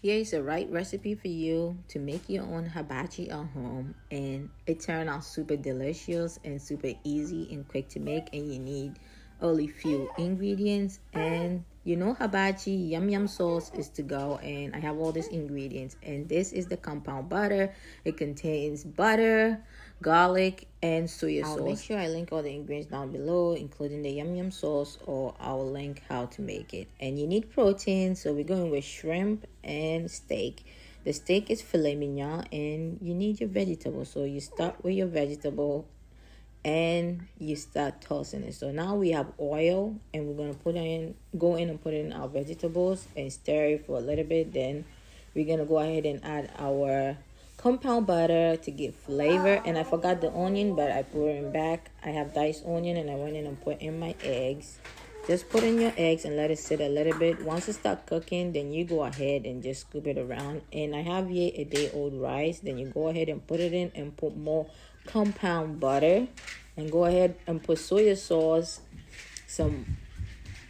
Here is the right recipe for you to make your own hibachi at home, and it turned out super delicious and super easy and quick to make, and you need only few ingredients. And you know, hibachi yum yum sauce is to go, and I have all these ingredients, and this is the compound butter. It contains butter, garlic, and soy sauce. I'll make sure I link all the ingredients down below, including the yum yum sauce, or I'll link how to make it. And you need protein, so we're going with shrimp and steak. The steak is filet mignon, and you need your vegetables. So you start with your vegetable and you start tossing it. So now we have oil, and we're gonna go in and put in our vegetables and stir it for a little bit. Then we're gonna go ahead and add our compound butter to give flavor. And I forgot the onion, but I put it back. I have diced onion, and I went in and put in my eggs. Just put in your eggs and let it sit a little bit. Once it start cooking, then you go ahead and just scoop it around. And I have here a day-old rice. Then you go ahead and put it in and put more compound butter, and go ahead and put soy sauce, some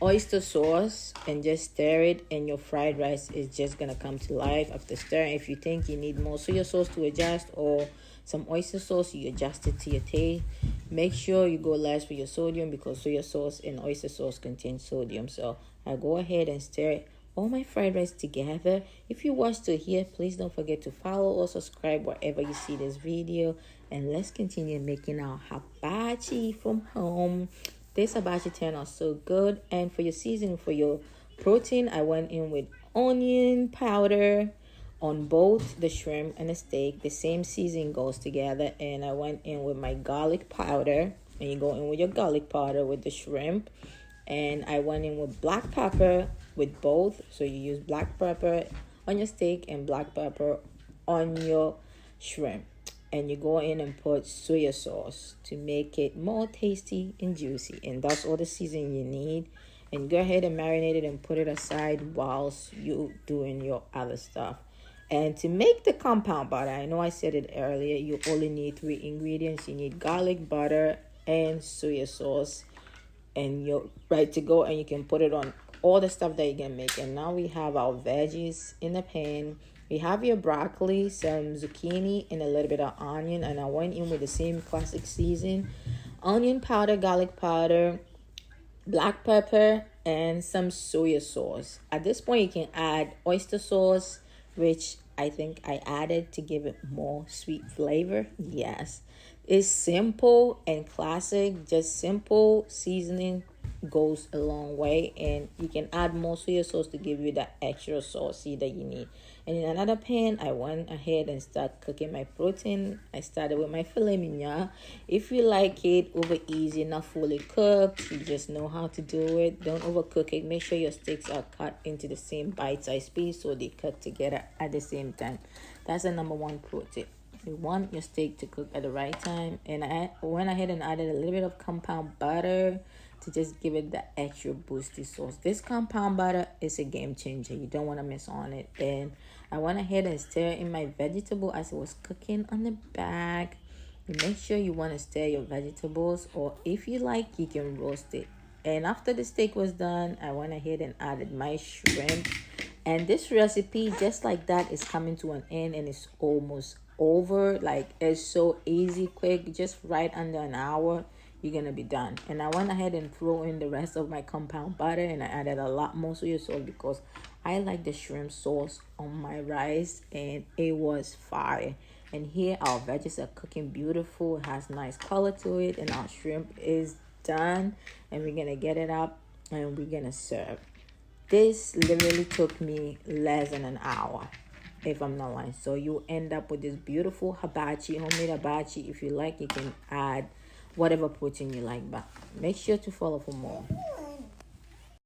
oyster sauce, and just stir it, and your fried rice is just gonna come to life after stirring. If you think you need more soy sauce to adjust or some oyster sauce, you adjust it to your taste. Make sure you go less with your sodium, because soy sauce and oyster sauce contain sodium. So I go ahead and stir all my fried rice together. If you watch to here, please don't forget to follow or subscribe wherever you see this video, and let's continue making our hibachi from home. This hibachi turned out so good. And for your seasoning, for your protein, I went in with onion powder on both the shrimp and the steak. The same seasoning goes together. And I went in with my garlic powder, and you go in with your garlic powder with the shrimp. And I went in with black pepper with both. So you use black pepper on your steak and black pepper on your shrimp. And you go in and put soy sauce to make it more tasty and juicy. And that's all the seasoning you need. And go ahead and marinate it and put it aside whilst you doing your other stuff. And to make the compound butter, I know I said it earlier, you only need 3 ingredients. You need garlic, butter, and soy sauce. And you're ready to go, and you can put it on all the stuff that you're gonna make. And now we have our veggies in the pan. We have your broccoli, some zucchini, and a little bit of onion. And I went in with the same classic season: onion powder, garlic powder, black pepper, and some soy sauce. At this point, you can add oyster sauce, which I think I added to give it more sweet flavor. Yes, it's simple and classic. Just simple seasoning goes a long way, and you can add more soy sauce to give you that extra saucy that you need. And in another pan, I went ahead and started cooking my protein. I started with my filet mignon. If you like it over easy, not fully cooked, you just know how to do it. Don't overcook it. Make sure your steaks are cut into the same bite-sized piece so they cook together at the same time. That's the number one pro tip. You want your steak to cook at the right time. And I went ahead and added a little bit of compound butter to just give it the extra boosty sauce. This compound butter is a game changer. You don't want to miss on it. And I went ahead and stir in my vegetable as it was cooking on the back. You make sure you want to stir your vegetables, or if you like, you can roast it. And after the steak was done, I went ahead and added my shrimp. And this recipe, just like that, is coming to an end, and it's almost over. Like, it's so easy, quick, just right under an hour. You're gonna be done. And I went ahead and threw in the rest of my compound butter, and I added a lot more soy sauce because I like the shrimp sauce on my rice, and it was fire. And here our veggies are cooking beautiful. It has nice color to it, and our shrimp is done, and we're gonna get it up and we're gonna serve. This literally took me less than an hour, if I'm not lying. So you end up with this beautiful hibachi, homemade hibachi. If you like, you can add whatever protein you like, but make sure to follow for more.